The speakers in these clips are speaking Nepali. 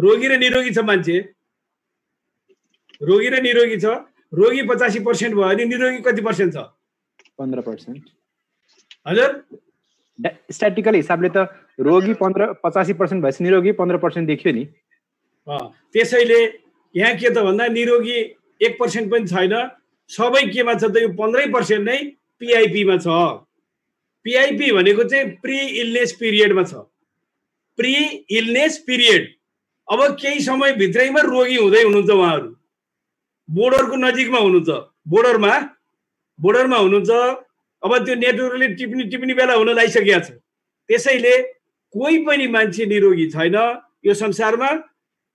रोगी र निरोगी छ मान्छे, रोगी र निरोगी छ, रोगी 85% भयो अनि निरोगी कति पर्सेन्ट छ? 15%। हजुर स्ट्याटिकल हिसाबले त रोगी 85% भएपछि निरोगी 15% देखियो नि। त्यसैले यहाँ के त भन्दा निरोगी 1% पनि छैन, सबै केमा छ त यो 15% नै PIP मा छ। PIP भनेको चाहिँ प्री इलनेस पिरियडमा छ, प्री इलनेस पिरियड। अब केही समय भित्रैमा रोगी हुँदै हुनुहुन्छ उहाँहरू, बोर्डरको नजिकमा हुनुहुन्छ, बोर्डरमा हुनुहुन्छ। अब त्यो नेटवर्कले टिप्ने बेला हुन लागिसकेको छ। त्यसैले कोही पनि मान्छे निरोगी छैन यो संसारमा,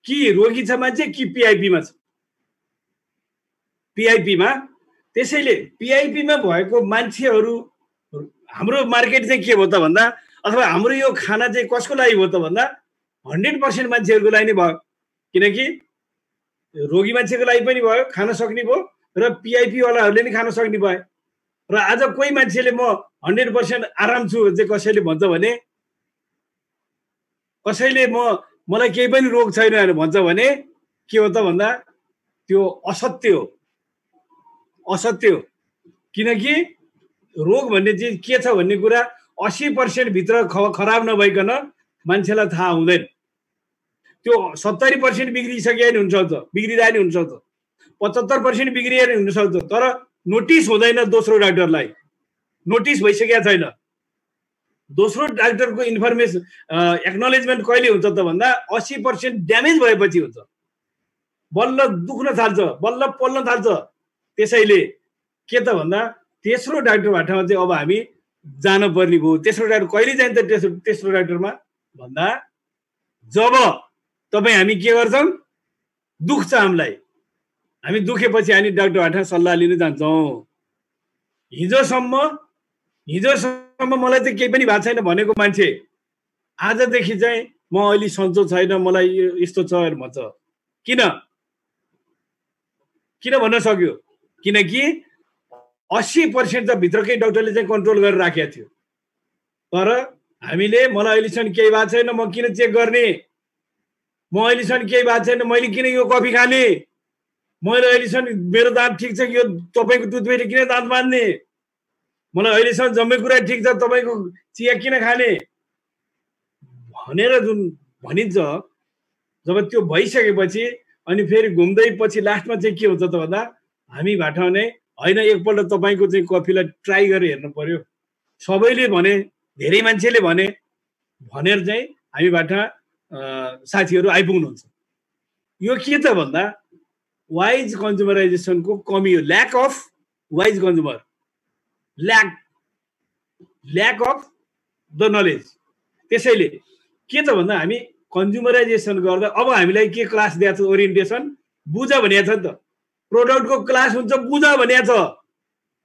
कि रोगी छ मान्छे कि PIP मा छ, PIP मा। त्यसैले PIP मा भएको मान्छेहरू, हाम्रो मार्केट चाहिँ के भयो त भन्दा, अथवा हाम्रो यो खाना चाहिँ कसको लागि हो त भन्दा 100% मान्छेहरूको लागि नै भयो। किनकि रोगी मान्छेको लागि पनि भयो, खान सक्ने भयो, र PIP वालाहरूले नि खान सक्ने भयो। र आज कोही मान्छेले म 100% आराम छु चाहिँ कसैले भन्छ भने, कसैले मलाई केही पनि रोग छैन भनेर भन्छ भने के हो त भन्दा त्यो असत्य हो, असत्य हो। किनकि रोग भन्ने चिज के छ भन्ने कुरा 80% भित्र खराब नभइकन मान्छेलाई थाहा हुँदैन। त्यो 70% बिग्रिसके नि हुन्छ, बिग्रिरहेको नि हुन्छ, 75% बिग्रिए नि हुनसक्छ, तर नोटिस हुँदैन दोस्रो डाक्टरलाई, नोटिस भइसकेको छैन। दोस्रो डाक्टरको इन्फर्मेसन एक्नोलेजमेन्ट कहिले हुन्छ त भन्दा 80% ड्यामेज भएपछि हुन्छ, बल्ल दुख्न थाल्छ, बल्ल पोल्न थाल्छ। त्यसैले के त भन्दा तेस्रो डाक्टर भाटामा चाहिँ अब हामी जानु पर्ने भयो। तेस्रो डाक्टर कहिले जान्छ तेस्रो डाक्टरमा भन्दा जब तपाईँ हामी के गर्छौँ, दुख्छ हामीलाई, हामी दुखेपछि हामी डाक्टर भाटा सल्लाह लिन जान्छौँ। हिजोसम्म मलाई त केही पनि भएको छैन भनेको मान्छे आजदेखि चाहिँ म अहिले सन्चो छैन, मलाई यस्तो छ भन्छ। किन भन्न सक्यो? किनकि 80% त भित्रकै डाक्टरले चाहिँ कन्ट्रोल गरेर राखेको थियो। तर हामीले मलाई अहिलेसम्म केही भएको छैन, म किन चेक गर्ने, म अहिलेसम्म केही भएको छैन, मैले किन यो कफी खाने, मैले अहिलेसम्म मेरो दाँत ठिक छ, यो तपाईँको टुथपेस्टले किन दाँत बाँध्ने, मलाई अहिलेसम्म जम्मै कुरा ठिक छ, तपाईँको चिया किन खाने भनेर जुन भनिन्छ, जब त्यो भइसकेपछि अनि फेरि घुम्दै पछि लास्टमा चाहिँ के हुन्छ त भन्दा हामी भाटाउने होइन, एकपल्ट तपाईँको चाहिँ कफीलाई ट्राई गरेर हेर्नु पर्यो, सबैले भने, धेरै मान्छेले भनेर चाहिँ हामी भाटा साथीहरू आइपुग्नुहुन्छ। यो के त भन्दा वाइज कन्ज्युमराइजेसनको कमी हो, lack of wise consumer, lack of the knowledge. त्यसैले के त भन्दा हामी कन्ज्युमराइजेसन गर्दा अब हामीलाई के क्लास दिएको छ, ओरिएन्टेसन बुझ भनिएको छ नि त, प्रोडक्टको क्लास हुन्छ बुझ भनिएको छ,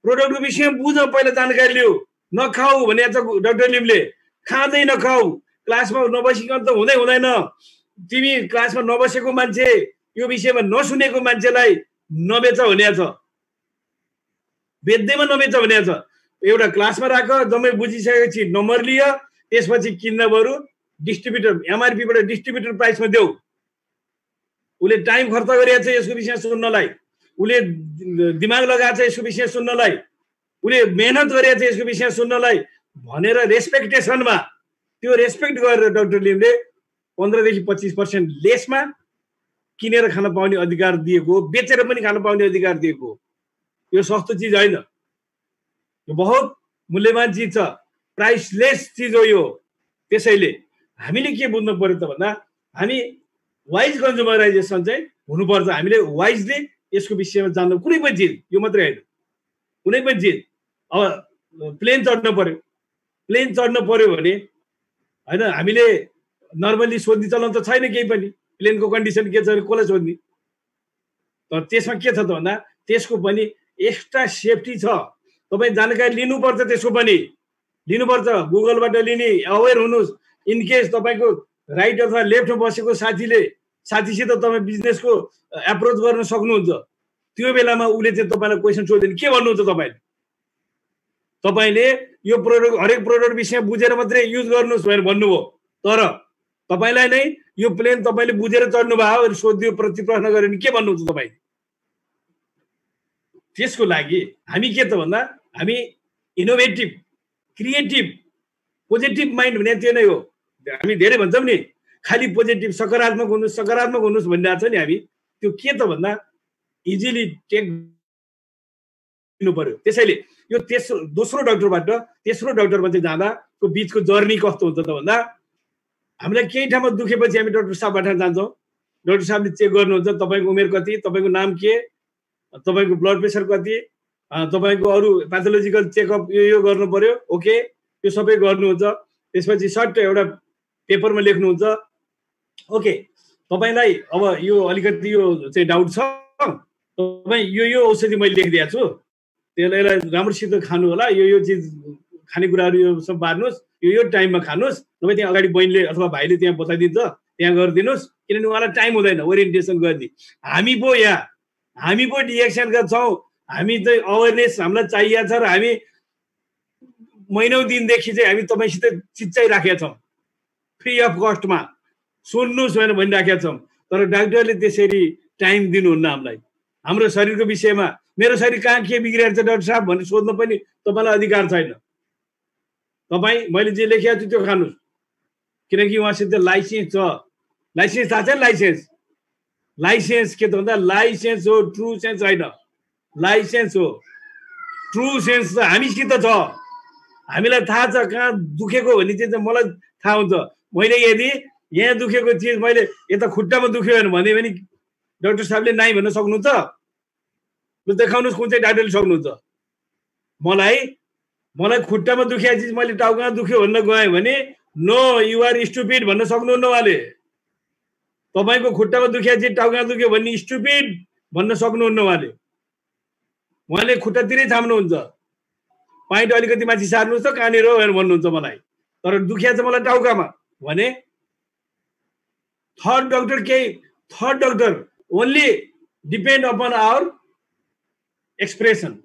प्रोडक्टको विषयमा बुझ, पहिला जानकारी लिऊ। नखाऊ भनिएको छ डाक्टर लिमले, खाँदै नखाऊ, क्लासमा नबसिकन त हुँदैन। तिमी क्लासमा नबसेको मान्छे, यो विषयमा नसुनेको मान्छेलाई नबेच भनिएको छ, बेच्दैमा नबेच भनिएको छ। एउटा क्लासमा राख, जम्मै बुझिसकेपछि नम्बर लियो, त्यसपछि किन्न बरु डिस्ट्रिब्युटर MRP बाट डिस्ट्रिब्युटर प्राइसमा देऊ। उसले टाइम खर्च गरिरहेको छ यसको विषय सुन्नलाई, उसले दिमाग लगाएको छ यसको विषय सुन्नलाई, उसले मेहनत गरिरहेको छ यसको विषय सुन्नलाई भनेर रेस्पेक्टेसनमा, त्यो रेस्पेक्ट गरेर डाक्टर लिमले 15 देखि 25% लेसमा किनेर खान पाउने अधिकार दिएको, बेचेर पनि खान पाउने अधिकार दिएको। यो सस्तो चिज होइन, यो बहुत मूल्यवान चिज छ, प्राइसलेस चिज हो यो। त्यसैले हामीले के बुझ्नु पर्यो त भन्दा हामी वाइज कन्ज्युमराइजेसन चाहिँ हुनुपर्छ। हामीले वाइजले यसको विषयमा जान्नु, कुनै पनि चिज, यो मात्रै होइन, कुनै पनि चिज। अब प्लेन चढ्न पर्यो, प्लेन चढ्न पर्यो भने होइन हामीले नर्मली सोध्ने चलन त छैन केही पनि, प्लेनको कन्डिसन के छ कसलाई सोध्ने। तर त्यसमा के छ त भन्दा त्यसको पनि एक्स्ट्रा सेफ्टी छ, तपाईँ जानकारी लिनुपर्छ, त्यसको पनि लिनुपर्छ, गुगलबाट लिने, अवेर हुनुहोस्। इनकेस तपाईँको राइट अथवा लेफ्टमा बसेको साथीसित तपाईँ बिजनेसको एप्रोच गर्न सक्नुहुन्छ, त्यो बेलामा उसले चाहिँ तपाईँलाई क्वेसन सोध्दैन के भन्नुहुन्छ तपाईँले तपाईँले यो प्रोडक्ट हरेक प्रोडक्ट विषय बुझेर मात्रै युज गर्नुहोस् भनेर भन्नुभयो तर तपाईँलाई नै यो प्लेन तपाईँले बुझेर चढ्नु भयो भनेर सोधियो प्रति प्रश्न गर्यो भने के भन्नुहुन्छ तपाईँले त्यसको लागि हामी के त भन्दा हामी इनोभेटिभ क्रिएटिभ पोजिटिभ माइन्ड भने त्यो नै हो हामी धेरै भन्छौँ नि खालि पोजिटिभ सकारात्मक हुनुहोस् भनिरहेको छ नि हामी त्यो के त भन्दा इजिली टेक दिनु पर्यो त्यसैले यो दोस्रो डाक्टरबाट तेस्रो डाक्टरमा चाहिँ जाँदाको बिचको जर्नी कस्तो हुन्छ त भन्दा हामीलाई केही ठाउँमा दुखेपछि हामी डाक्टर साहबबाट जान्छौँ डाक्टर साहबले चेक गर्नुहुन्छ तपाईँको उमेर कति तपाईँको नाम के तपाईँको ब्लड प्रेसर कति तपाईँको अरू प्याथोलोजिकल चेकअप यो गर्नु पर्यो ओके त्यो सबै गर्नुहुन्छ त्यसपछि सर्ट एउटा पेपरमा लेख्नुहुन्छ ओके तपाईँलाई अब यो अलिकति यो चाहिँ डाउट छ तपाईँ यो औषधि मैले लेखिदिएको छु त्यसलाई राम्रोसित खानु होला यो चिज खानेकुराहरू यो सब बार्नुहोस् यो टाइममा खानुहोस् तपाईँ त्यहाँ अगाडि बहिनीले अथवा भाइले त्यहाँ बताइदिन्छ त्यहाँ गरिदिनुहोस् किनभने उहाँलाई टाइम हुँदैन ओरिएन्टेसन गर्ने हामी पो डिएक्सनका छौँ हामी चाहिँ अवेरनेस हामीलाई चाहिएको छ र हामी महिनौँ दिनदेखि चाहिँ हामी तपाईँसित चिच्चाइराखेका छौँ फ्री अफ कस्टमा सुन्नुहोस् भनेर भनिराखेका छौँ तर डाक्टरले त्यसरी टाइम दिनुहुन्न हामीलाई हाम्रो शरीरको विषयमा मेरो शरीर कहाँ के बिग्रिरहेको छ डाक्टर साहब भनेर सोध्नु पनि तपाईँलाई अधिकार छैन तपाईँ मैले जे लेखेको छु त्यो खानुहोस् किनकि उहाँसित लाइसेन्स छ लाइसेन्स थाहा छ लाइसेन्स के त भन्दा लाइसेन्स हो ट्रु सेन्स होइन लाइसेन्स हो ट्रु सेन्स त हामीसित छ हामीलाई थाहा छ कहाँ दुखेको भन्ने चिज चाहिँ मलाई थाहा हुन्छ मैले यदि यहाँ दुखेको चिज मैले यता खुट्टामा दुख्यो भने डाक्टर साहबले नाइ भन्न सक्नुहुन्छ देखाउनुहोस् कुन चाहिँ डाक्टरले सक्नुहुन्छ मलाई खुट्टामा दुखेको चिज मैले टाउकामा दुख्यो भन्न गएँ भने नो युआर स्टुपिड भन्न सक्नुहुन्न उहाँले तपाईँको खुट्टामा दुखेको चिज टाउकामा दुख्यो भन्ने स्टुपिड भन्न सक्नुहुन्न उहाँले खुट्टातिरै थाम्नुहुन्छ पाइन्ट अलिकति माथि सार्नुहोस् त कहाँनिर हो भनेर भन्नुहुन्छ मलाई तर दुखिया चाहिँ मलाई टाउकामा भने third doctor only depend upon our expression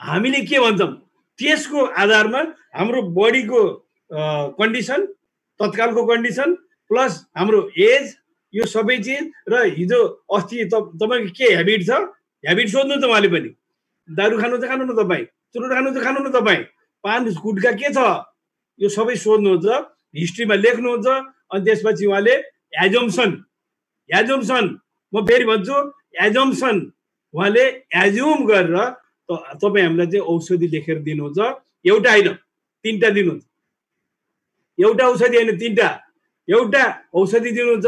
हामीले के भन्छौँ त्यसको आधारमा हाम्रो बडीको कन्डिसन तत्कालको कन्डिसन प्लस हाम्रो एज यो सबै चिज र हिजो अस्ति तपाईँको के ह्याबिट छ ह्याबिट सोध्नु त उहाँले पनि दारू खानु त खानु न तपाईँ चुरोट खानु त खानु न तपाईँ पान गुटखा के छ यो सबै सोध्नुहुन्छ हिस्ट्रीमा लेख्नुहुन्छ अनि त्यसपछि उहाँले एजम्सन म फेरि भन्छु एजम्सन उहाँले एज्युम गरेर तपाईँ हामीलाई चाहिँ औषधि लेखेर दिनुहुन्छ एउटा होइन तीनटा दिनुहुन्छ एउटा औषधि होइन तीनटा एउटा औषधि दिनुहुन्छ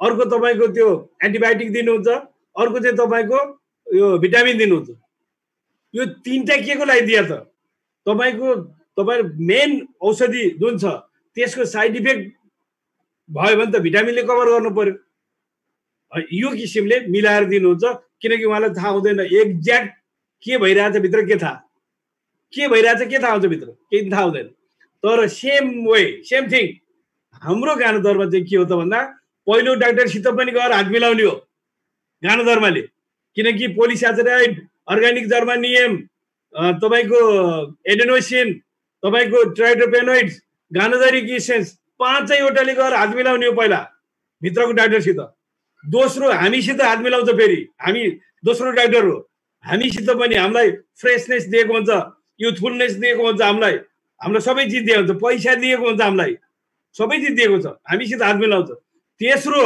अर्को तपाईँको त्यो एन्टिबायोटिक दिनुहुन्छ अर्को चाहिँ तपाईँको यो भिटामिन दिनुहुन्छ यो तीनटा के को लागि दिया त तपाईँ मेन औषधि जुन छ त्यसको साइड इफेक्ट भयो भने त भिटामिनले कभर गर्नु पर्यो यो किसिमले मिलाएर दिनुहुन्छ किनकि उहाँलाई थाहा हुँदैन एक्ज्याक्ट के भइरहेछ भित्र के थाहा हुन्छ भित्र केही थाहा हुँदैन तर सेम थिङ हाम्रो गानोदरमा चाहिँ के हो त भन्दा पहिलो डाक्टरसित पनि गएर हात मिलाउने हो गानोदर्माले किनकि पोलिस्याचराइड अर्ग्यानिक जर्मानियम तपाईँको एडेनोसिन तपाईँको ट्राइडोपेनोइड्स गानोदरिक इसेन्स पाँचैवटाले गएर हात मिलाउने हो पहिला भित्रको डाक्टरसित दोस्रो हामीसित हात मिलाउँछ फेरि हामी दोस्रो डाक्टर हो हामीसित पनि हामीलाई फ्रेसनेस दिएको हुन्छ युथफुलनेस दिएको हुन्छ हामीलाई सबै चिज दिएको हुन्छ पैसा दिएको हुन्छ हामीलाई सबै चिज दिएको छ हामीसित हात मिलाउँछ तेस्रो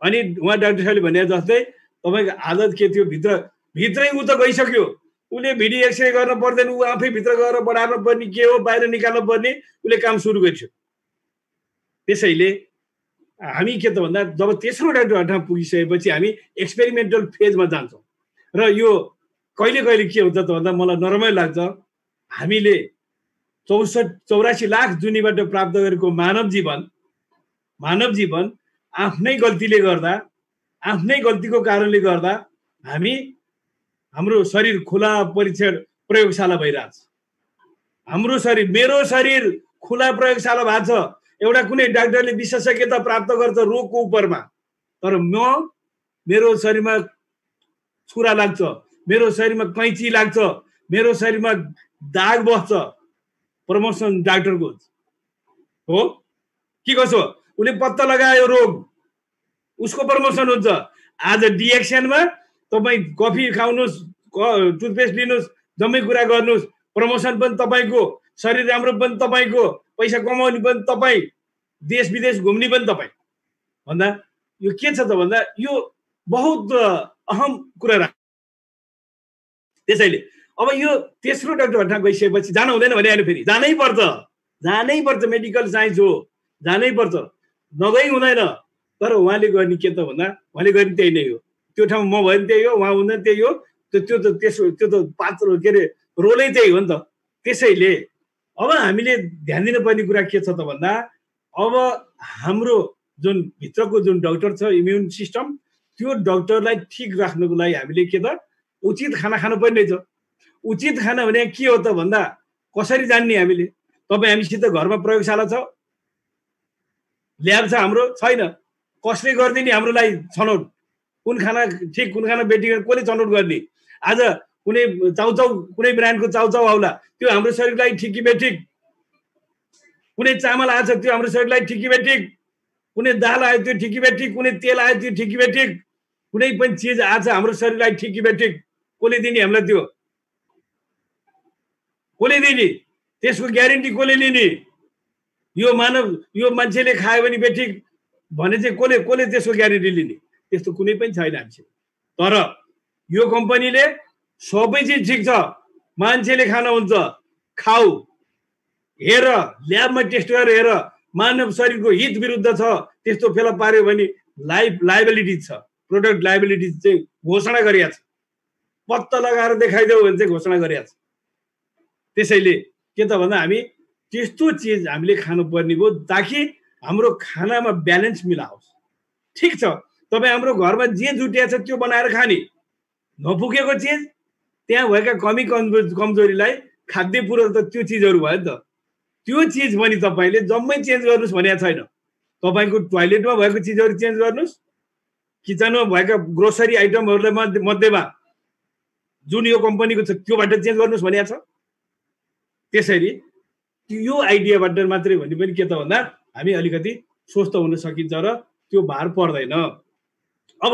अनि उहाँ डाक्टर साहबले भने जस्तै तपाईँको आदत के थियो भित्रै ऊ त गइसक्यो उसले भिडियो एक्सरे गर्न पर्दैन ऊ आफै भित्र गएर बढार्न पर्ने के हो बाहिर निकाल्न पर्ने उसले काम सुरु गरिसक्यो त्यसैले हामी के त भन्दा जब तेस्रो डाक्टरहरूमा पुगिसकेपछि हामी एक्सपेरिमेन्टल फेजमा जान्छौँ र यो कहिले के हुन्छ त भन्दा मलाई नरमाइलो लाग्छ हामीले 84 लाख जुनीबाट प्राप्त गरेको मानव जीवन आफ्नै गल्तीले गर्दा आफ्नै गल्तीको कारणले गर्दा हाम्रो शरीर खुला परीक्षण प्रयोगशाला भइरहेछ मेरो शरीर खुला प्रयोगशाला भएको छ एउटा कुनै डाक्टरले विशेषज्ञता प्राप्त गर्छ रोगको उपरमा तर मेरो शरीरमा छुरा लाग्छ, मेरो शरीरमा कैँची लाग्छ, मेरो शरीरमा दाग बस्छ, प्रमोसन डाक्टरको हो के कसो? उसले पत्ता लगायो रोग, उसको प्रमोसन हुन्छ। आज डिएक्सनमा तपाईँ कफी खाउनुहोस्, टुथपेस्ट लिनुहोस्, जम्मै कुरा गर्नुहोस्, प्रमोसन पनि तपाईँको, शरीर राम्रो पनि तपाईँको, पैसा कमाउने पनि तपाईँ, देश विदेश घुम्ने पनि तपाईँ। भन्दा यो के छ त भन्दा यो बहुत अहम कुरा राख्छ। त्यसैले अब यो तेस्रो डाक्टरभन्दा गइसकेपछि जान हुँदैन भने अहिले फेरि जानै पर्छ, मेडिकल साइन्स हो, जानै पर्छ, नगई हुँदैन। तर उहाँले गर्ने के त भन्दा उहाँले गर्ने त्यही नै हो, त्यो ठाउँमा म भयो भने त्यही हो, उहाँ हुँदैन त्यही हो, त्यो त पात्र के अरे रोलै त्यही हो नि त। त्यसैले अब हामीले ध्यान दिनुपर्ने कुरा के छ त भन्दा अब हाम्रो जुन भित्रको जुन डाक्टर छ इम्युन सिस्टम, त्यो डाक्टरलाई ठिक राख्नको लागि हामीले के त उचित खाना खानु पर्ने छ। उचित खाना भने के हो त भन्दा कसरी जान्ने हामीले? तपाईँ हामीसित घरमा प्रयोगशाला छ, ल्याब छ, हाम्रो छैन। कसले गरिदिने हाम्रो लागि छनौट? कुन खाना ठिक, कुन खाना बेठिक, कसले छनौट गर्ने? आज कुनै चाउचाउ, कुनै ब्रान्डको चाउचाउ आउला, त्यो हाम्रो शरीरलाई ठिक कि बेठिक? कुनै चामल आएछ त्यो हाम्रो शरीरलाई ठिक कि बेठिक? कुनै दाल आयो त्यो ठिक कि बेठिक? कुनै तेल आयो त्यो ठिक कि बेठिक? कुनै पनि चिज आएछ हाम्रो शरीरलाई ठिक कि बेठिक? कसले दिने हामीलाई? त्यो कसले दिने? त्यसको ग्यारेन्टी कसले लिने? यो मानव, यो मान्छेले खायो भने बेठिक भने चाहिँ कसले त्यसको ग्यारेन्टी लिने? त्यस्तो कुनै पनि छैन हामीसित। तर यो कम्पनीले सबै चिज ठिक छ, मान्छेले खान हुन्छ, खाऊ, हेर, ल्याबमा टेस्ट गरेर हेर, मानव शरीरको हित विरुद्ध छ त्यस्तो फेला पार्यो भने लाइबिलिटी छ, प्रोडक्ट लाइबिलिटी चाहिँ घोषणा गरिएको छ, पत्ता लगाएर देखाइदेऊ भने चाहिँ घोषणा गरिएको छ। त्यसैले के त भन्दा हामी त्यस्तो चिज हामीले खानुपर्ने हो ताकि हाम्रो खानामा ब्यालेन्स मिलाओस्। ठिक छ, तपाईँ हाम्रो घरमा जे जुटिया छ त्यो बनाएर खाने, नपुगेको चिज, त्यहाँ भएका कमी कमजोरीलाई खाद्य पूरक त त्यो चिजहरू भयो नि त। त्यो चिज पनि तपाईँले जम्मै चेन्ज गर्नुहोस् भनेको छैन। तपाईँको टोयलेटमा भएको चिजहरू चेन्ज गर्नुहोस्, किचनमा भएका ग्रोसरी आइटमहरूलाई मध्येमा जुन यो कम्पनीको छ त्योबाट चेन्ज गर्नुहोस् भनेको छ। त्यसैले यो आइडियाबाट मात्रै भने पनि के त भन्दा हामी अलिकति स्वस्थ हुन सकिन्छ र त्यो भार पर्दैन। अब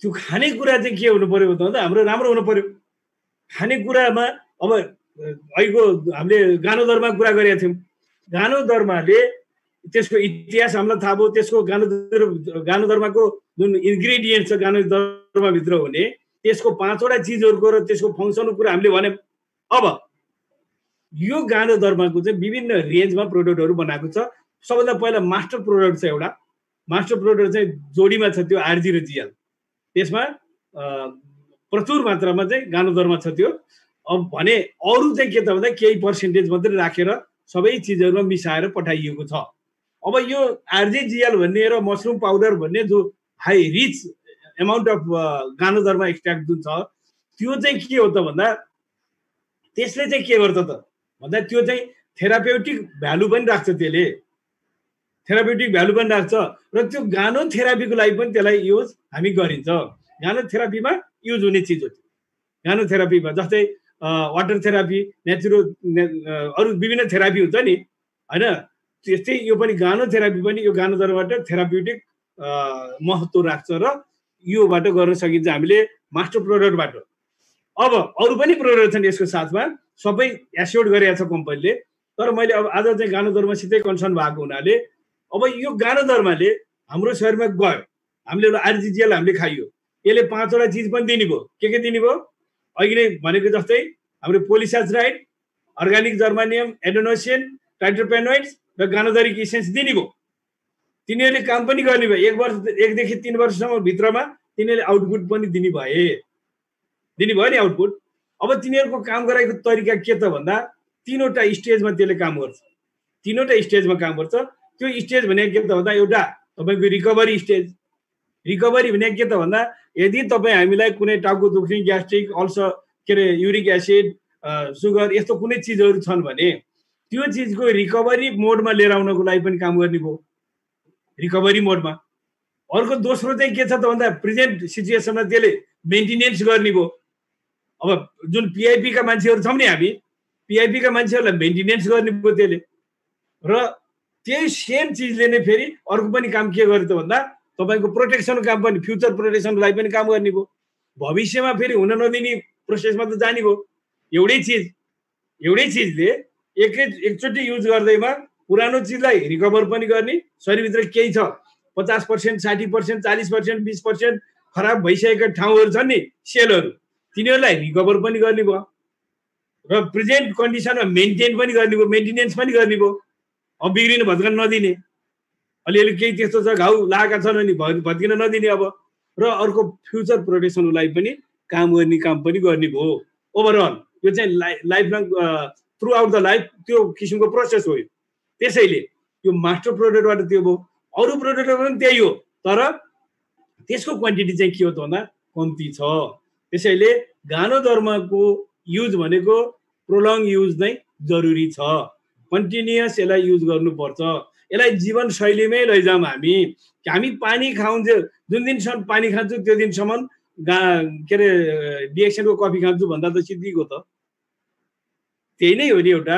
त्यो खानेकुरा चाहिँ के हुनु पर्यो भन्दा हाम्रो राम्रो हुनु पर्यो। खानेकुरामा अब अहिलेको हामीले गानोदरमा कुरा गरेका थियौँ। गानोदर्माले त्यसको इतिहास हामीलाई थाहा भयो, त्यसको गानोदर्माको जुन इन्ग्रेडियन्ट छ गानोदर्माभित्र हुने त्यसको 5वटा चिजहरूको र त्यसको फङ्सनको कुरा हामीले भन्यौँ। अब यो गानोदर्माको चाहिँ विभिन्न रेन्जमा प्रोडक्टहरू बनाएको छ। सबभन्दा पहिला मास्टर प्रोडक्ट छ एउटा, मास्टर प्रोडक्ट चाहिँ जोडीमा छ त्यो आरजी र जिएल, त्यसमा प्रचुर मात्रामा चाहिँ गानोदर्मा छ त्यो। अब भने अरू चाहिँ के त भन्दा केही पर्सेन्टेज मात्रै राखेर सबै चिजहरूमा मिसाएर पठाइएको छ। अब यो आरजी जिएल भन्ने र मसरुम पाउडर भन्ने जो high rich amount of ganoderma extract जुन छ त्यो चाहिँ के हो त भन्दा त्यसले चाहिँ के गर्छ त भन्दा त्यो चाहिँ थेरापेउटिक भ्यालु पनि राख्छ, त्यसले थेरापेउटिक भ्यालु पनि राख्छ र त्यो गानो थेरापीको लागि पनि त्यसलाई युज हामी गरिन्छ। गानो थेरापीमा युज हुने चिज हो त्यो। गानो थेरापीमा जस्तै वाटर थेरापी, नेचुरल अरू विभिन्न थेरापी हुन्छ नि होइन, त्यस्तै यो पनि गानो थेरापी पनि यो गानोदर्माबाट थेरापेउटिक महत्त्व राख्छ र योबाट गर्न सकिन्छ हामीले मास्टर प्रोडक्टबाट। अब अरू पनि प्रोडक्ट छन् यसको साथमा, सबै एस्योर्ड गरेको छ कम्पनीले। तर मैले अब आज चाहिँ गानोदर्मासितै कन्सर्न भएको हुनाले अब यो गानोदर्माले हाम्रो शरीरमा गयो, हामीले एउटा आरजिजिएल हामीले खाइयो, यसले 5वटा चिज पनि दिने भयो। के दिने भयो? अघि नै भनेको जस्तै हाम्रो पोलिसाच्राइड, अर्ग्यानिक जर्मानियम, एडेनोसिन, ट्राइटोपेनोइड्स र गानोदरिक इसेन्स दिने भयो। तिनीहरूले काम पनि गर्ने भयो। 1 देखि 3 वर्षसम्म भित्रमा तिनीहरूले आउटपुट पनि दिने भयो नि आउटपुट। अब तिनीहरूको काम गराएको तरिका के त भन्दा 3वटा स्टेजमा त्यसले काम गर्छ। 3वटा स्टेजमा काम गर्छ। त्यो स्टेज भनेको के त भन्दा एउटा तपाईँको रिकभरी स्टेज। रिकभरी भनेको के त भन्दा यदि तपाईँ हामीलाई कुनै टाउको दुख्ने, ग्यास्ट्रिक, अल्सर, के अरे युरिक एसिड, सुगर यस्तो कुनै चिजहरू छन् भने त्यो चिजको रिकभरी मोडमा लिएर आउनको लागि पनि काम गर्ने भयो, रिकभरी मोडमा। अर्को दोस्रो चाहिँ के छ त भन्दा प्रेजेन्ट सिचुएसनमा त्यसले मेन्टेनेन्स गर्ने भयो। अब जुन पिआइपी का मान्छेहरू छौँ नि हामी, पिआइपी का मान्छेहरूलाई मेन्टेनेन्स गर्ने भयो त्यसले। र त्यही सेम चिजले नै फेरि अर्को पनि काम के गर्यो त भन्दा तपाईँको प्रोटेक्सन काम पनि, फ्युचर प्रोटेक्सनलाई पनि काम गर्ने भयो। भविष्यमा फेरि हुन नदिने प्रोसेसमा त जाने भयो। एउटै चिजले एकचोटि युज गर्दैमा पुरानो चिजलाई रिकभर पनि गर्ने, शरीरभित्र केही छ 50%, 60%, 40%, 20% खराब भइसकेका ठाउँहरू छन् नि सेलहरू, तिनीहरूलाई रिकभर पनि गर्ने भयो र प्रेजेन्ट कन्डिसनमा मेन्टेन पनि गर्ने भयो, मेन्टेनेन्स पनि गर्ने भयो। अब बिग्रिनु भत्कन नदिने, अलिअलि केही त्यस्तो छ घाउ लागेका छन् अनि भत्किन नदिने अब। र अर्को फ्युचर प्रोटेक्सनलाई पनि काम गर्ने काम पनि गर्ने भयो। ओभरअल यो चाहिँ life long through out the life त्यो किसिमको प्रोसेस हो। त्यसैले यो मास्टर प्रोडक्टबाट त्यो भयो। अरू प्रोडक्टहरू पनि त्यही हो, तर त्यसको क्वान्टिटी चाहिँ के हो त भन्दा कम्ती छ। त्यसैले गानोधर्मको युज भनेको प्रोलङ युज नै जरुरी छ। कन्टिन्युअस यसलाई युज गर्नुपर्छ। यसलाई जीवनशैलीमै लैजाउँ हामी पानी खाउँछ, जुन दिनसम्म पानी खान्छु त्यो दिनसम्म के अरे डिएक्सनको कफी खान्छु भन्दा त सिद्धिको त त्यही नै हो नि एउटा।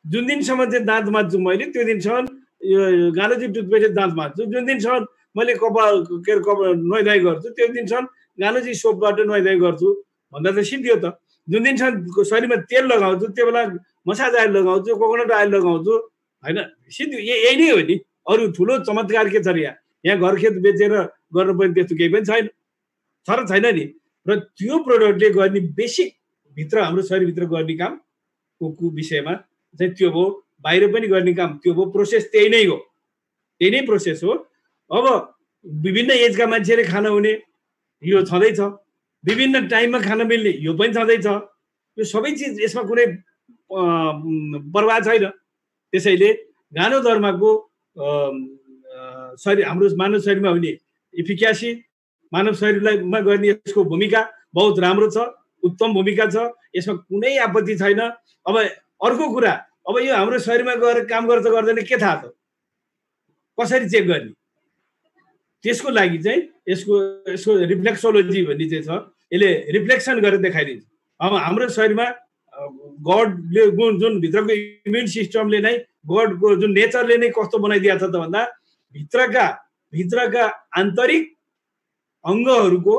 जुन दिनसम्म चाहिँ दाँत माझ्छु मैले त्यो दिनसम्म गालोजी टुथपेस्टले दाँत माझ्छु, जुन दिनसम्म मैले कपाल के अरे नुहाइधुवाइ गर्छु त्यो दिनसम्म गालोजी सोपबाट नुहाइधुवाइ गर्छु भन्दा त सिद्धियो त। जुन दिनसम्म शरीरमा तेल लगाउँछु त्यो बेला मसाज आयल लगाउँछु, कोकोनट आयल लगाउँछु, होइन सिद्धि यही नै हो नि। अरू ठुलो चमत्कार के छ र यहाँ घरखेत बेचेर गर्नुपर्ने त्यस्तो केही पनि छैन, छ र छैन नि। र त्यो प्रोडक्टले गर्ने बेसिक भित्र हाम्रो शरीरभित्र गर्ने कामको विषयमा चाहिँ त्यो भयो। बाहिर पनि गर्ने काम त्यो भयो। प्रोसेस त्यही नै हो, त्यही नै प्रोसेस हो। अब विभिन्न एजका मान्छेले खान हुने यो छँदैछ, विभिन्न टाइममा खान मिल्ने यो पनि छँदैछ। यो सबै चिज यसमा कुनै परवाह छैन। त्यसैले गानोधर्मको शरीर हाम्रो मानव शरीरमा हुने इफिक्यासी, मानव शरीरलाईमा गर्ने यसको भूमिका बहुत राम्रो छ, उत्तम भूमिका छ, यसमा कुनै आपत्ति छैन। अब अर्को कुरा, अब यो हाम्रो शरीरमा गएर काम गर्छ गर्दैन के थाहा त, कसरी चेक गर्ने? त्यसको लागि चाहिँ यसको रिफ्लेक्सोलोजी भन्ने चाहिँ छ, यसले रिफ्लेक्सन गरेर देखाइदिन्छ। अब हाम्रो शरीरमा गडले जुन भित्रको इम्युन सिस्टमले नै गडको जुन नेचरले नै कस्तो बनाइदिएको छ त भन्दा भित्रका आन्तरिक अङ्गहरूको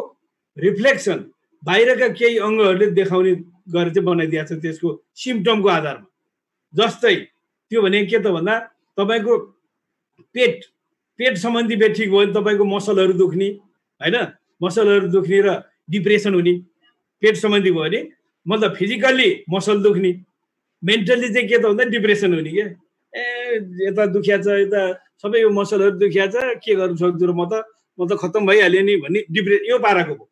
रिफ्लेक्सन बाहिरका केही अङ्गहरूले देखाउने गरेर चाहिँ बनाइदिएको छ त्यसको सिम्पटमको आधारमा। जस्तै त्यो भने के त भन्दा तपाईँको पेट सम्बन्धी पेट ठिक भयो भने तपाईँको मसलहरू दुख्ने, होइन मसलहरू दुख्ने र डिप्रेसन हुने, पेट सम्बन्धी भयो भने मतलब फिजिकल्ली मसल दुख्ने, मेन्टल्ली चाहिँ के त भन्दा डिप्रेसन हुने के यता दुखिया छ, यता सबै यो मसलहरू दुखिया छ, के गर्नु सक्छु र म त खत्तम भइहाल्यो नि भन्ने यो पाराको भयो।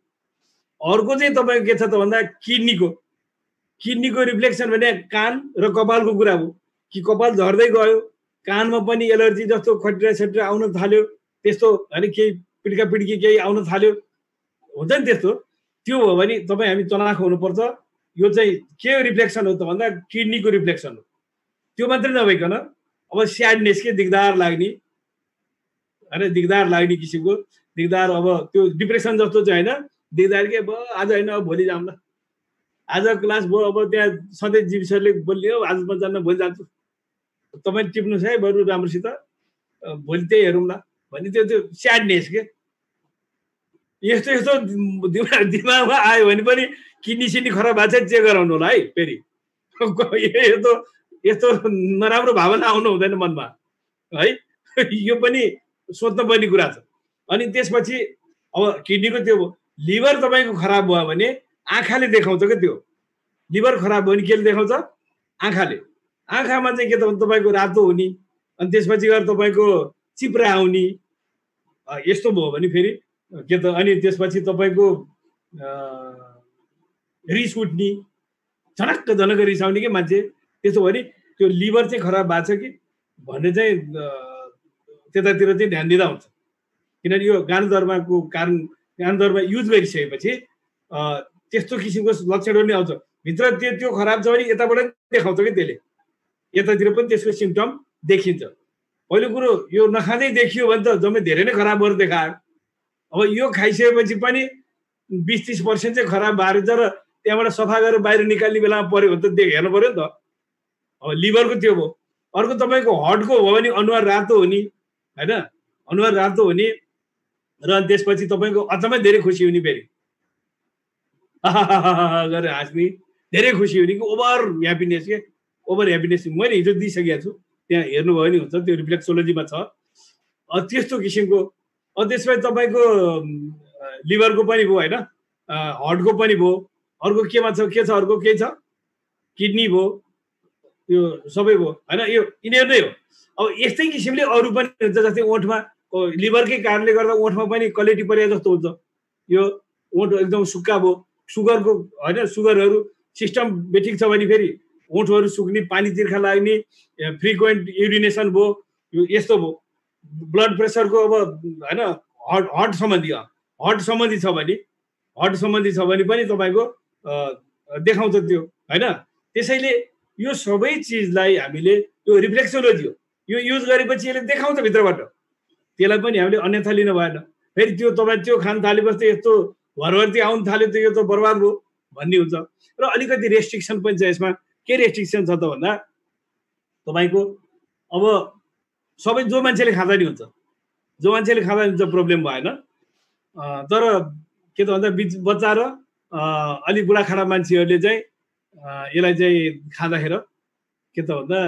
अर्को चाहिँ तपाईँको के छ त भन्दा किडनीको रिफ्लेक्सन भने कान र कपालको कुरा हो कि कपाल झर्दै गयो, कानमा पनि एलर्जी जस्तो खटिरा सटिरा आउन थाल्यो, त्यस्तो होइन केही पिड्का पिड्की केही आउन थाल्यो, हुन्छ नि त्यस्तो। त्यो हो भने तपाईँ हामी चनाख हुनुपर्छ। यो चाहिँ के रिफ्लेक्सन हो त भन्दा किडनीको रिफ्लेक्सन हो। त्यो मात्रै नभइकन अब स्याडनेस के दिगदार लाग्ने, होइन दिगदार लाग्ने किसिमको दिगदार, अब त्यो डिप्रेसन जस्तो चाहिँ होइन, दिगदार के भयो आज होइन अब भोलि जाउँला, आज क्लास भयो अब त्यहाँ सधैँ जीव सरले बोलियो आज म जान्न भोलि जान्छु, तपाईँ टिप्नुहोस् है बरु राम्रोसित भोलि त्यही हेरौँला भन्ने त्यो स्याडनेस के यस्तो दिमागमा आयो भने पनि किडनी सिडनी खराब भएको छ चेक गराउनु होला है। फेरि यस्तो नराम्रो भावना आउनु हुँदैन मनमा है, यो पनि सोध्नु पर्ने कुरा छ। अनि त्यसपछि अब किडनीको त्यो लिभर तपाईँको खराब भयो भने आँखाले देखाउँछ क्या। त्यो लिभर खराब भयो भने केले देखाउँछ? आँखामा चाहिँ के त भने तपाईँको रातो हुने, अनि त्यसपछि गएर तपाईँको चिप्रा आउने, यस्तो भयो भने फेरि के त अनि त्यसपछि तपाईँको रिस उठ्ने, झनक्क रिसाउने कि मान्छे, त्यसो भयो भने त्यो लिभर चाहिँ खराब भएको छ कि भन्ने चाहिँ त्यतातिर चाहिँ ध्यान दिँदा हुन्छ। किनभने यो गानोधर्मको कारण गानोधर्म युज गरिसकेपछि त्यस्तो किसिमको लक्षणहरू नै आउँछ। भित्र त्यो खराब छ भने यताबाट देखाउँछ कि त्यसले, यतातिर पनि त्यसको सिम्पटम देखिन्छ। पहिलो कुरो यो नखाँदै देखियो भने त जम्मै धेरै नै खराब गरेर देखायो। अब यो खाइसकेपछि पनि 20-30% चाहिँ खराब भएर र त्यहाँबाट सफा गरेर बाहिर निकाल्ने बेलामा पर्यो भने त हेर्नु पर्यो नि त। अब लिभरको त्यो भयो। अर्को तपाईँको हर्टको हो भने अनुहार रातो हो नि होइन, अनुहार रातो हो नि र त्यसपछि तपाईँको अचम्मै धेरै खुसी हुने फेरि गरेर हाँस्ने, धेरै खुसी हुने कि ओभर ह्याप्पिनेस के, ओभर ह्याप्पिनेस मैले हिजो दिइसकेको छु, त्यहाँ हेर्नुभयो भने हुन्छ, त्यो रिफ्लेक्सोलोजीमा छ त्यस्तो किसिमको। त्यसपछि तपाईँको लिभरको पनि भयो होइन, हर्टको पनि भयो, अर्को केमा छ, के छ अर्को केही छ, किडनी भयो, यो सबै भयो होइन, यो यिनीहरू नै हो। अब यस्तै किसिमले अरू पनि हुन्छ, जस्तै ओठमा लिभरकै कारणले गर्दा ओठमा पनि कलेटी परे जस्तो हुन्छ, यो ओठ एकदम सुक्खा भयो, सुगरको होइन, सुगरहरू सिस्टमेटिक छ भने फेरि ओठहरू सुक्ने, पानी तिर्खा लाग्ने, फ्रिक्वेन्ट युरिनेसन भयो, यो यस्तो भयो। ब्लड प्रेसरको अब होइन हर्ट सम्बन्धी छ भने, हर्ट सम्बन्धी छ भने पनि तपाईँको देखाउँछ त्यो होइन। त्यसैले यो सबै चिजलाई हामीले, यो रिफ्लेक्सोलोजी हो, यो युज गरेपछि यसले देखाउँछ भित्रबाट, त्यसलाई पनि हामीले अन्यथा लिनु भएन। फेरि त्यो तपाईँ त्यो खान थालेपछि यस्तो भरभर्ती आउनु थाल्यो त यो त बर्बाद भयो भन्ने हुन्छ। र अलिकति रेस्ट्रिक्सन पनि छ यसमा। के रेस्ट्रिक्सन छ त भन्दा तपाईँको अब सबै जो मान्छेले खाँदा नि हुन्छ, जो मान्छेले खाँदा नि हुन्छ, प्रब्लम भएन। तर के त भन्दा बच्चा र अलिक बुढाखाडा मान्छेहरूले चाहिँ यसलाई चाहिँ खाँदाखेरि के त भन्दा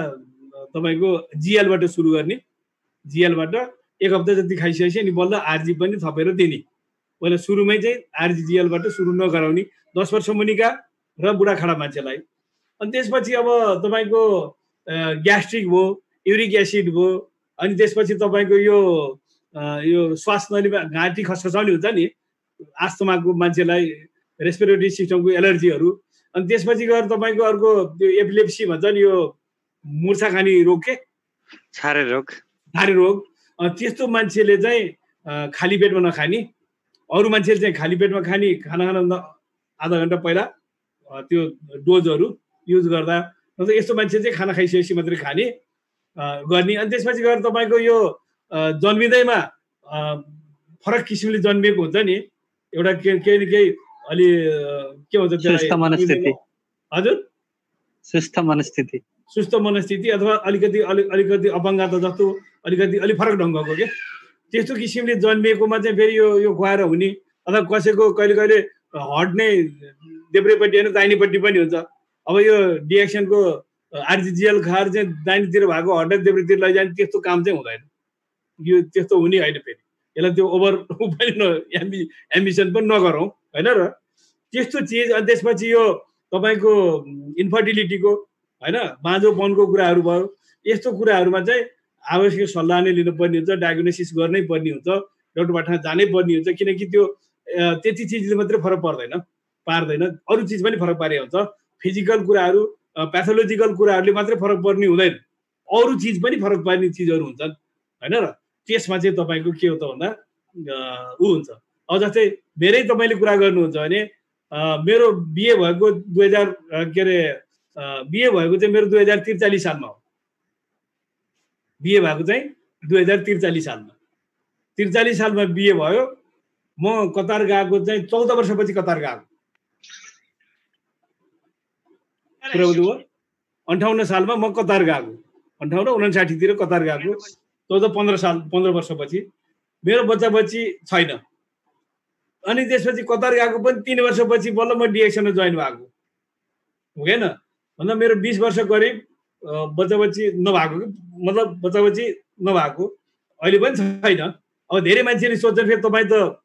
तपाईँको जिएलबाट सुरु गर्ने, जिएलबाट 1 हप्ता जति खाइसकेपछि नि बल्ल आरजी पनि थपेर दिने। पहिला सुरुमै चाहिँ आरजी जिएलबाट सुरु नगराउने 10 वर्ष मुनिका र बुढाखाडा मान्छेलाई। अनि त्यसपछि अब तपाईँको ग्यास्ट्रिक भयो, युरिक एसिड भयो, अनि त्यसपछि तपाईँको यो श्वास नलीमा घाँटी खसखसाउने हुन्छ नि, आस्थमाको मान्छेलाई, रेस्पिरेटरी सिस्टमको एलर्जीहरू। अनि त्यसपछि गएर तपाईँको अर्को त्यो एपिलेप्सी भन्छ नि, यो मुर्छा खाने रोग, के छारे रोग, त्यस्तो मान्छेले चाहिँ खाली पेटमा नखाने, अरू मान्छेले चाहिँ खाली पेटमा खाने, खाना खानुभन्दा आधा घन्टा पहिला त्यो डोजहरू युज गर्दा। यस्तो मान्छे चाहिँ खाना खाइसकेपछि मात्रै खाने गर्ने। अनि त्यसपछि गएर तपाईँको यो जन्मिँदैमा फरक किसिमले जन्मिएको हुन्छ नि, एउटा केही न केही अलि के भन्छ त्यसलाई, हजुर सुस्त मनस्थिति अथवा अलिकति अपाङ्गता जस्तो, अलि फरक ढङ्गको के, त्यस्तो किसिमले जन्मिएकोमा चाहिँ फेरि यो खुवाएर हुने, अथवा कसैको कहिले हर्ट नै देब्रेपट्टि होइन दाहिनेपट्टि पनि हुन्छ। अब यो डिएक्सनको आरजिजिएल खाएर चाहिँ दाहिनेतिर भएको हर्टलाई देब्रेतिर लैजाने, त्यस्तो काम चाहिँ हुँदैन, यो त्यस्तो हुने होइन। फेरि यसलाई त्यो ओभर पनि एम्बिसन पनि नगरौँ होइन र त्यस्तो चिज। अनि त्यसपछि यो तपाईँको इन्फर्टिलिटीको होइन, बाँझोपनको कुराहरू भयो, यस्तो कुराहरूमा चाहिँ आवश्यक सल्लाह नै लिनुपर्ने हुन्छ, डायग्नोसिस गर्नै पर्ने हुन्छ, डक्टरबाट जानै पर्ने हुन्छ, किनकि त्यो त्यति चिजले मात्रै फरक पार्दैन, अरू चिज पनि फरक पारे हुन्छ। फिजिकल कुराहरू, प्याथोलोजिकल कुराहरूले मात्रै फरक पर्ने हुँदैन, अरू चिज पनि फरक पार्ने चिजहरू हुन्छन् होइन र। त्यसमा चाहिँ तपाईँको के हो त भन्दा हुन्छ। अब जस्तै मेरै तपाईँले कुरा गर्नुहुन्छ भने मेरो बिए भएको 2043 सालमा हो, बिए भएको चाहिँ 2043 सालमा, 43 सालमा बिए भयो। म कतार गएको चाहिँ 14 वर्षपछि कतार गएको, 58 सालमा म कतार गएको, 58-59 तिर कतार गएको, 14-15 वर्षपछि मेरो बच्चा-बच्ची छैन। अनि त्यसपछि कतार गएको पनि 3 वर्षपछि बल्ल म डिएक्सनमा जोइन भएको, हुँदैन भन्दा मेरो 20 वर्ष करिब बच्चा-बच्ची नभएको, मतलब बच्चा-बच्ची नभएको अहिले पनि छैन। अब धेरै मान्छेले सोच्छन् फेरि तपाईँ त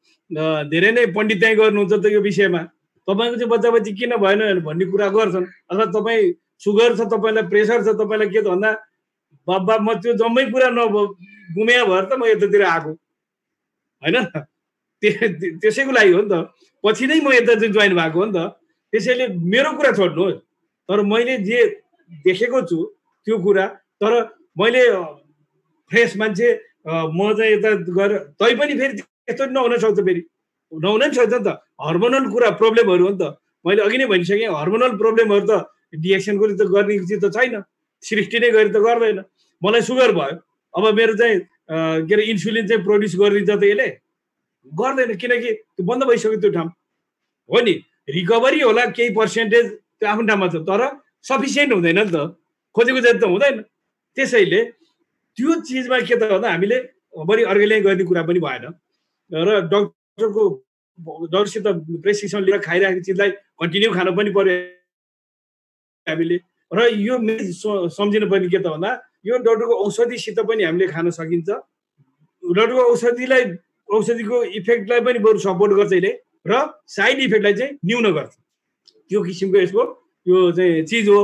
धेरै नै पण्डिताइ गर्नुहुन्छ त यो विषयमा, तपाईँको चाहिँ बच्चा-बच्ची किन भएन भन्ने कुरा गर्छन्। अथवा तपाईँ सुगर छ, तपाईँलाई प्रेसर छ, तपाईँलाई के त भन्दा बाबा म त्यो जम्मै कुरा गुम्या भएर त म यतातिर आएको होइन, त्यसैको लागि हो नि त, पछि नै म यता चाहिँ जोइन भएको हो नि त। त्यसैले मेरो कुरा छोड्नुहोस्, तर मैले जे देखेको छु त्यो कुरा, तर मैले फ्रेस मान्छे म चाहिँ यता गएर तैपनि फेरि त्यस्तो नहुन सक्छ, फेरि नहुन नि सक्छ नि त, हर्मोनल कुरा प्रब्लमहरू हो नि त। मैले अघि नै भनिसकेँ, हर्मोनल प्रब्लमहरू त डिएक्सनको त गर्ने चिज त छैन, सृष्टि नै गरी त गर्दैन। मलाई सुगर भयो, अब मेरो चाहिँ के अरे इन्सुलिन चाहिँ प्रड्युस गरिदिन्छ त यसले गर्दैन, किनकि त्यो बन्द भइसक्यो त्यो ठाउँ, हो नि रिकभरी होला केही पर्सेन्टेज त्यो आफ्नो ठाउँमा छ तर सफिसियन्ट हुँदैन नि त खोजेको जति त हुँदैन त्यसैले त्यो चिजमा के त भन्दा हामीले बढी अर्गेनाइज गर्ने कुरा पनि भएन र डक्टरसित प्रेसक्रिप्सन लिएर खाइरहेको चिजलाई कन्टिन्यू खानु पनि पर्यो हामीले र यो सम्झिनु पर्ने के त भन्दा यो डक्टरको औषधिसित पनि हामीले खान सकिन्छ डक्टरको औषधिको इफेक्टलाई पनि बरु सपोर्ट गर्छ यसले र साइड इफेक्टलाई चाहिँ न्यून गर्छ त्यो किसिमको यसको यो चाहिँ चिज हो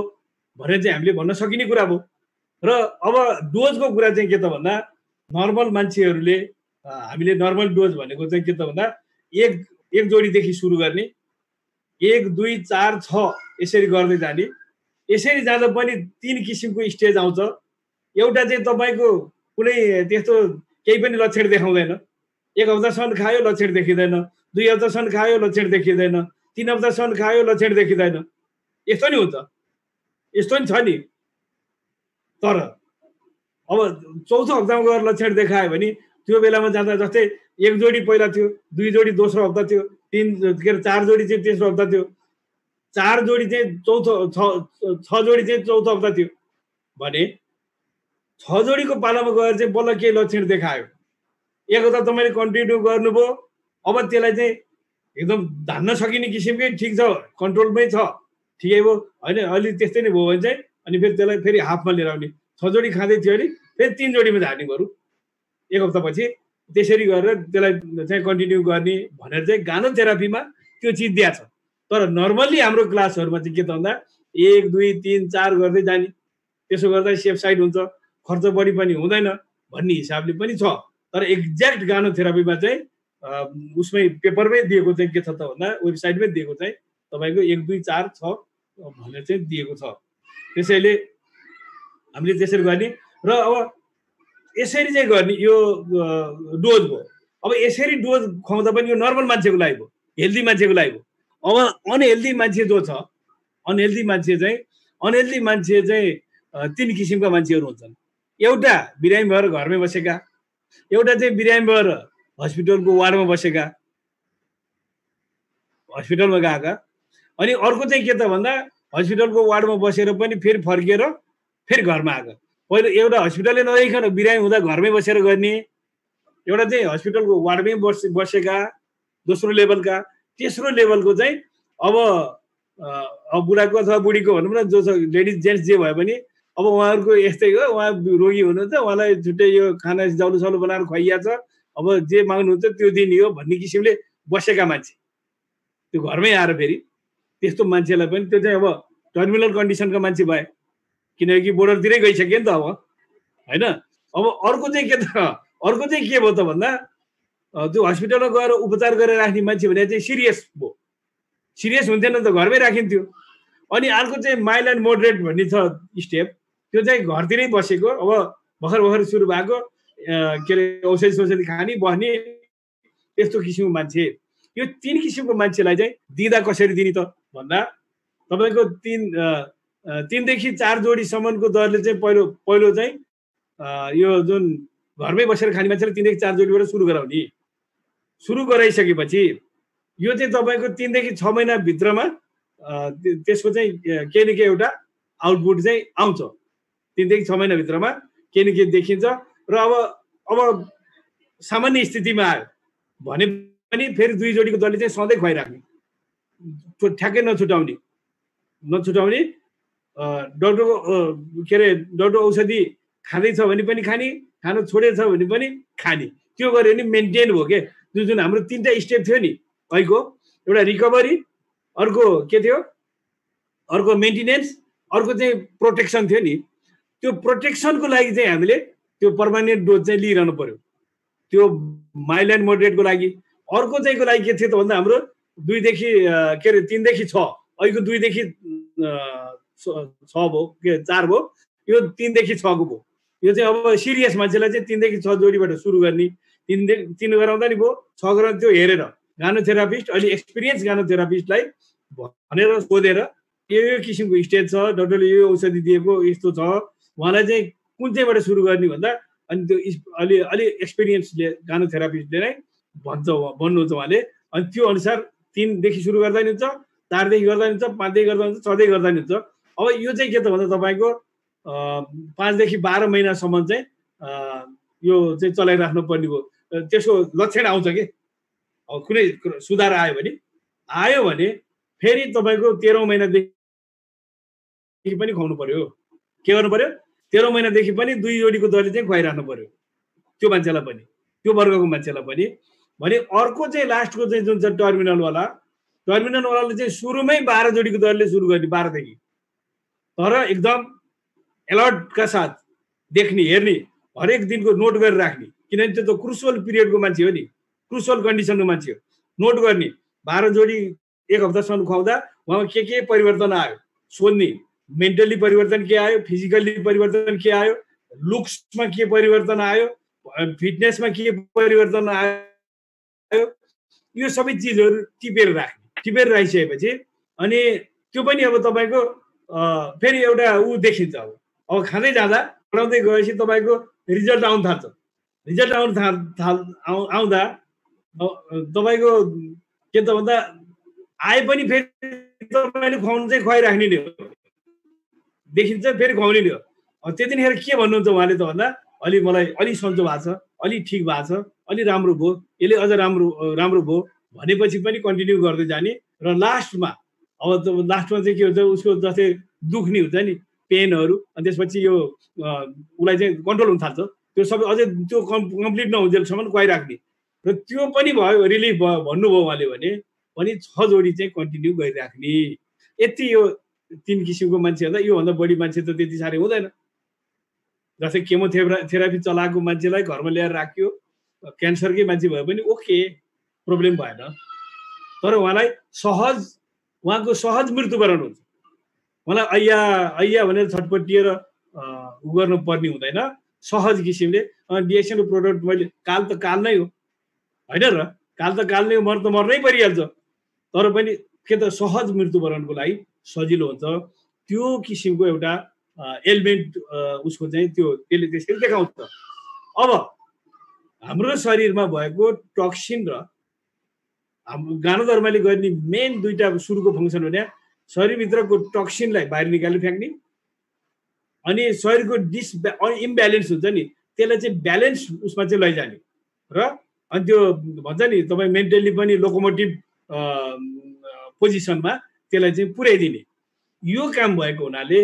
भनेर चाहिँ हामीले भन्न सकिने कुरा हो र अब डोजको कुरा चाहिँ के त भन्दा नर्मल मान्छेहरूले हामीले नर्मल डोज भनेको चाहिँ के त भन्दा एक जोडीदेखि सुरु गर्ने 1 2 4 6 यसरी गर्दै जाने यसरी जाँदा पनि 3 किसिमको स्टेज आउँछ एउटा चाहिँ तपाईको कुनै त्यस्तो केही पनि लक्षण देखाउँदैन 1 हप्तासम्म खायो लक्षण देखिँदैन 2 हप्तासम्म खायो लक्षण देखिँदैन 3 हप्तासम्म खायो लक्षण देखिँदैन यस्तो नि हुन्छ यस्तो नि छ नि तर अब चौथो हप्तामा गएर लक्षण देखायो भने त्यो बेलामा जाँदा जस्तै 1 जोडी पहिला थियो 2 जोडी दोस्रो हप्ता थियो 4 जोडी चाहिँ तेस्रो हप्ता थियो 4 जोडी चाहिँ चौथो 6 जोडी चाहिँ चौथो हप्ता थियो भने 6 जोडीको पालामा गएर चाहिँ बल्ल केही लक्षण देखायो 1 हप्ता तपाईले कन्टिन्यू गर्नुभयो अब त्यसलाई चाहिँ एकदम धान्न सकिने किसिमकै ठिक छ कन्ट्रोलमै छ ठिकै हो हैन अलि त्यस्तै नै भयो भने चाहिँ अनि फेरि त्यसलाई फेरि हाफमा लिएर आउने 6 जोडी खाँदै थियो अनि फेरि 3 जोडीमा झार्ने बरु 1 हप्तापछि त्यसरी गरेर त्यसलाई चाहिँ कन्टिन्यू गर्ने भनेर चाहिँ गानोथेरापीमा त्यो चिज दिया छ तर नर्मल्ली हाम्रो क्लासहरुमा चाहिँ के त भन्दा 1 2 3 4 गर्दै जाने त्यसो गर्दा सेफ साइड हुन्छ खर्च बढी पनि हुँदैन भन्ने हिसाबले पनि छ तर एक्ज्याक्ट गानोथेरापीमा चाहिँ उसमै पेपरमै दिएको चाहिँ के छ त भन्दा वेबसाइटमै दिएको चाहिँ तपाईको 1 2 4 6 भनेर चाहिँ दिएको छ त्यसैले हामीले त्यसरी गर्ने र अब यसरी चाहिँ गर्ने यो डोज भयो अब यसरी डोज खुवाउँदा पनि यो नर्मल मान्छेको लागि हो हेल्दी मान्छेको लागि हो अब अनहेल्दी मान्छे जो छ अनहेल्दी मान्छे चाहिँ 3 किसिमका मान्छेहरू हुन्छन् एउटा बिरामी भएर घरमै बसेका एउटा चाहिँ बिरामी भएर हस्पिटलको वार्डमा बसेका हस्पिटलमा गएका अनि अर्को चाहिँ के त भन्दा हस्पिटलको वार्डमा बसेर पनि फेरि फर्केर फेरि घरमा आएको पहिलो एउटा हस्पिटलले नदेखिकन बिरामी हुँदा घरमै बसेर गर्ने एउटा चाहिँ हस्पिटलको वार्डमै बसेका दोस्रो लेभलका तेस्रो लेभलको चाहिँ अब बुढाको अथवा बुढीको भनौँ न जो छ लेडिज जेन्ट्स जे भए पनि अब उहाँहरूको यस्तै हो उहाँ रोगी हुनुहुन्छ उहाँलाई छुट्टै यो खाना जाउलो साउलो बनाएर खुवाइया छ अब जे माग्नुहुन्छ त्यो दिने हो भन्ने किसिमले बसेका मान्छे त्यो घरमै आएर फेरि त्यस्तो मान्छेलाई पनि त्यो चाहिँ अब टर्मिनल कन्डिसनका मान्छे भए किनकि बोर्डरतिरै गइसक्यो नि त अब हैन अब अर्को चाहिँ के भयो त भन्दा त्यो हस्पिटलमा गएर उपचार गरेर राख्ने मान्छे भने चाहिँ सिरियस भयो सिरियस हुन्थेन त घरमै राखिन्थ्यो अनि अर्को चाहिँ माइल्ड एन्ड मोडरेट भन्ने छ स्टेप त्यो चाहिँ घरतिरै बसेको अब भर्खर सुरु भएको के अरे औषधि खाने बस्ने त्यस्तो किसिमको मान्छे यो 3 किसिमको मान्छेलाई चाहिँ दिँदा कसरी दिने त भन्दा तपाईको 3 देखि 4 जोडीसम्मको दरले चाहिँ पहिलो चाहिँ यो जुन घरमै बसेर खाने मान्छेले 3 देखि 4 जोडीबाट सुरु गराइसकेपछि यो चाहिँ तपाईको 3 देखि 6 महिना भित्रमा त्यसको चाहिँ केही न केही एउटा आउटपुट चाहिँ आउँछ 3 देखि 6 महिना भित्रमा केही न केही देखिन्छ र अब सामान्य स्थितिमा आयो भने पनि फेरि 2 जोडीको दरले चाहिँ सधैँ खुवाइराख्ने ठ्याक्कै नछुटाउने डक्टरको के अरे डक्टर औषधि खाँदैछ भने पनि खाने खान छोडेछ भने पनि खाने त्यो गऱ्यो भने मेन्टेन भयो के जुन हाम्रो 3टा स्टेप थियो नि अहिलेको एउटा रिकभरी अर्को के थियो अर्को मेन्टेनेन्स अर्को चाहिँ प्रोटेक्सन थियो नि त्यो प्रोटेक्सनको लागि चाहिँ हामीले त्यो पर्मानेन्ट डोज चाहिँ लिइरहनु पर्यो त्यो माइल्ड एन्ड मोडरेटको लागि अर्को चाहिँको लागि के थियो त भन्दा हाम्रो 2 देखि के अरे 3 देखि 6 अहिलेको 2 देखि 6 भयो के 4 भयो यो 3 देखि 6 को भयो यो चाहिँ अब सिरियस मान्छेलाई चाहिँ 3 देखि 6 जोडीबाट सुरु गर्ने 3 गराउँदा नि भयो 6 गराउँदा त्यो हेरेर गानोथेरापिस्ट अलि एक्सपिरियन्स गानोथेरापिस्टलाई भनेर सोधेर यो किसिमको स्टेज छ डक्टरले यो औषधि दिएको यस्तो छ उहाँलाई चाहिँ कुन चाहिँबाट सुरु गर्ने भन्दा अनि त्यो अलि एक्सपिरियन्सले गानोथेरापिस्टले नै भन्नुहुन्छ उहाँले अनि त्यो अनुसार 3 देखि सुरु गर्दा नि हुन्छ, 4 देखि गर्दा नि हुन्छ, 5 देखि गर्दा नि हुन्छ, 6 देखि गर्दा नि हुन्छ। अब यो चाहिँ के त भन्दा तपाईको 5 देखि 12 महिनासम्म चाहिँ यो चाहिँ चलाइराख्नु पर्ने हो। त्यसको लक्षण आउँछ के, अब कुनै सुधार आयो भने फेरि तपाईको 13औं महिनादेखि पनि खुवाउनु पर्यो। के गर्नु पर्यो? 13औं महिनादेखि पनि 2 जोडीको दही चाहिँ खुवाइराख्नु पर्यो त्यो मान्छेलाई पनि, त्यो वर्गको मान्छेलाई पनि। भने अर्को चाहिँ लास्टको चाहिँ जुन चाहिँ टर्मिनलवालाले चाहिँ सुरुमै 12 जोडीको दरले सुरु गर्ने, 12 देखि। तर एकदम अलर्टका साथ देख्ने, हेर्ने, हरेक दिनको नोट गरेर राख्ने, किनभने त्यो त क्रुसियल पिरियडको मान्छे हो नि, क्रुसियल कन्डिसनको मान्छे हो। नोट गर्ने, 12 जोडी 1 हप्तासम्म खुवाउँदा उहाँमा के परिवर्तन आयो सोध्ने, मेन्टली परिवर्तन के आयो, फिजिकली परिवर्तन के आयो, लुक्समा के परिवर्तन आयो, फिटनेसमा के परिवर्तन आयो, यो सबै चिजहरू टिपेर राखिसकेपछि अनि त्यो पनि अब तपाईको फेरि एउटा ऊ देखिन्छ। अब खाँदै जाँदा बढाउँदै गएपछि तपाईको रिजल्ट आउन थाल्छ। रिजल्ट आउँदा तपाईको के त भन्दा आए पनि फेरि तपाईले खुवाउनु चाहिँ खुवाइराख्ने नै हो, देखिन्छ फेरि खुवाउने नै हो। त्यतिखेर के भन्नुहुन्छ उहाँले त भन्दा मलाई अलि सन्चो भएको छ, अलि ठिक भएको छ, अलि राम्रो भयो, यसले अझ राम्रो भयो भनेपछि पनि कन्टिन्यू गर्दै जाने। र लास्टमा चाहिँ के हुन्छ, उसको जस्तै दुख्ने हुन्छ नि, पेनहरू, अनि त्यसपछि यो उसलाई चाहिँ कन्ट्रोल हुन थाल्छ। त्यो सबै अझै त्यो कम्प्लिट नहुन्जेलसम्म खुवाइराख्ने। र त्यो पनि भयो, रिलिफ भयो भन्नुभयो उहाँले भने 6 जोडी चाहिँ कन्टिन्यू गरिराख्ने। यति यो 3 किसिमको मान्छे हुँदा, योभन्दा बढी मान्छे त त्यति साह्रै हुँदैन। जस्तै केमोथेरापी चलाएको मान्छेलाई घरमा ल्याएर राख्यो, क्यान्सरकै मान्छे भए पनि ओके, प्रब्लम भएन। तर उहाँको सहज मृत्युवरण हुन्छ। उहाँलाई अय्या भनेर छटपटिएर उ गर्नु पर्ने हुँदैन, सहज किसिमले। डिएक्सनको प्रोडक्ट मैले काल त काल नै हो होइन र, काल त काल नै हो, त मर्नै परिहाल्छ। तर पनि के त सहज मृत्युवरणको लागि सजिलो हुन्छ। त्यो किसिमको एउटा एलिमेन्ट उसको चाहिँ त्यसले त्यसरी देखाउँछ। अब हाम्रो शरीरमा भएको टक्सिन र गानोधर्मले गर्ने मेन दुईटा सुरुको फङ्सन भने शरीरभित्रको टक्सिनलाई बाहिर निकालेर फ्याँक्ने, अनि शरीरको इम्ब्यालेन्स हुन्छ नि त्यसलाई चाहिँ ब्यालेन्स उसमा चाहिँ लैजाने। र अनि त्यो भन्छ नि तपाईँ मेन्टली पनि लोकोमोटिभ पोजिसनमा त्यसलाई चाहिँ पुर्याइदिने यो काम भएको हुनाले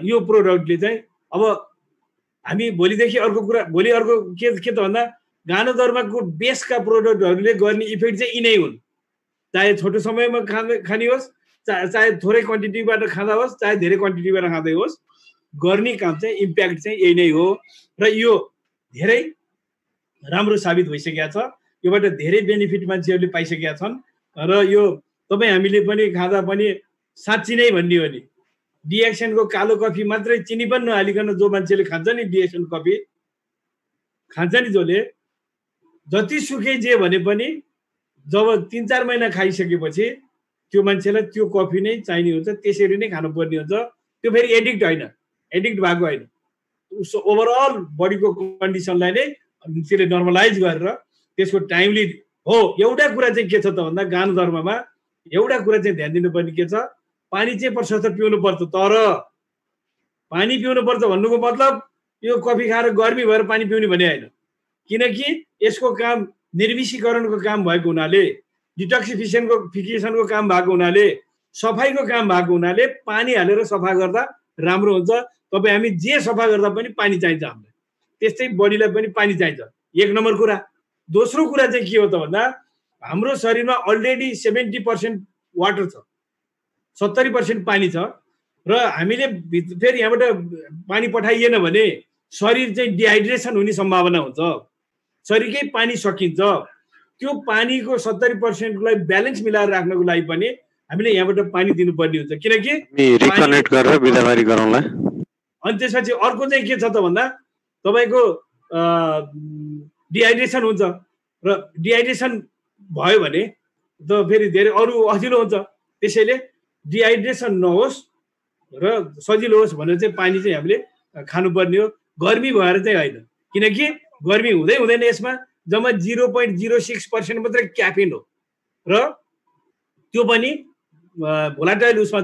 यो प्रोडक्टले चाहिँ अब हामी भोलिदेखि अर्को के त भन्दा गानोधर्मको बेसका प्रोडक्टहरूले गर्ने इफेक्ट चाहिँ यिनै हुन्। चाहे छोटो समयमा खाने होस्, चाहे थोरै क्वान्टिटीबाट खाँदा होस्, चाहे धेरै क्वान्टिटीबाट खाँदै होस्, गर्ने काम चाहिँ इम्प्याक्ट चाहिँ यही नै हो। र यो धेरै राम्रो साबित भइसकेको छ। योबाट धेरै बेनिफिट मान्छेहरूले पाइसकेका छन्। र यो तपाईँ हामीले पनि खाँदा पनि साँच्ची नै भन्ने हो नि, डिएक्सनको कालो कफी मात्रै चिनी पनि नहालिकन जो मान्छेले खान्छ नि, डिएक्सन कफी खान्छ नि जसले, जतिसुकै जे भने पनि जब 3-4 महिना खाइसकेपछि त्यो मान्छेलाई त्यो कफी नै चाहिने हुन्छ, त्यसरी नै खानुपर्ने हुन्छ। त्यो फेरि एडिक्ट भएको होइन, उसको ओभरअल बडीको कन्डिसनलाई नै त्यसले नर्मलाइज गरेर त्यसको टाइमली हो। एउटा कुरा चाहिँ के छ त भन्दा गानोधर्ममा एउटा कुरा चाहिँ ध्यान दिनुपर्ने के छ, पानी चाहिँ प्रशस्त पिउनु पर्छ। तर पानी पिउनु पर्छ भन्नुको मतलब यो कफी खाएर गर्मी भएर पानी पिउने भने होइन, किनकि यसको काम निर्विषीकरणको काम भएको हुनाले, डिटक्सिफिकेसनको काम भएको हुनाले, सफाइको काम भएको हुनाले पानी हालेर सफा गर्दा राम्रो हुन्छ। तपाईँ हामी जे सफा गर्दा पनि पानी चाहिन्छ हामीलाई, त्यस्तै बडीलाई पनि पानी चाहिन्छ, 1 नम्बर कुरा। दोस्रो कुरा चाहिँ के हो त भन्दा हाम्रो शरीरमा अलरेडी 70% वाटर छ, 70% पानी छ। र हामीले फेरि यहाँबाट पानी पठाइएन भने शरीर चाहिँ डिहाइड्रेसन हुने सम्भावना हुन्छ, शरीरकै पानी सकिन्छ। त्यो पानीको 70%लाई ब्यालेन्स मिलाएर राख्नको लागि पनि हामीले यहाँबाट पानी दिनुपर्ने हुन्छ, किनकि रिकनेक्ट गरेर बिदाबारी गरौँला। अनि त्यसपछि अर्को चाहिँ के छ त भन्दा तपाईँको डिहाइड्रेसन हुन्छ, र डिहाइड्रेसन भयो भने त फेरि धेरै अरू अजिलो हुन्छ। त्यसैले डिहाइड्रेसन नहोस् र सजिलो होस् भनेर चाहिँ पानी चाहिँ हामीले खानुपर्ने हो, गर्मी भएर चाहिँ होइन। किनकि गर्मी हुँदैन यसमा, जम्मा 0.06% मात्रै क्याफिन हो। र त्यो पनि भोलाटाइल उसमा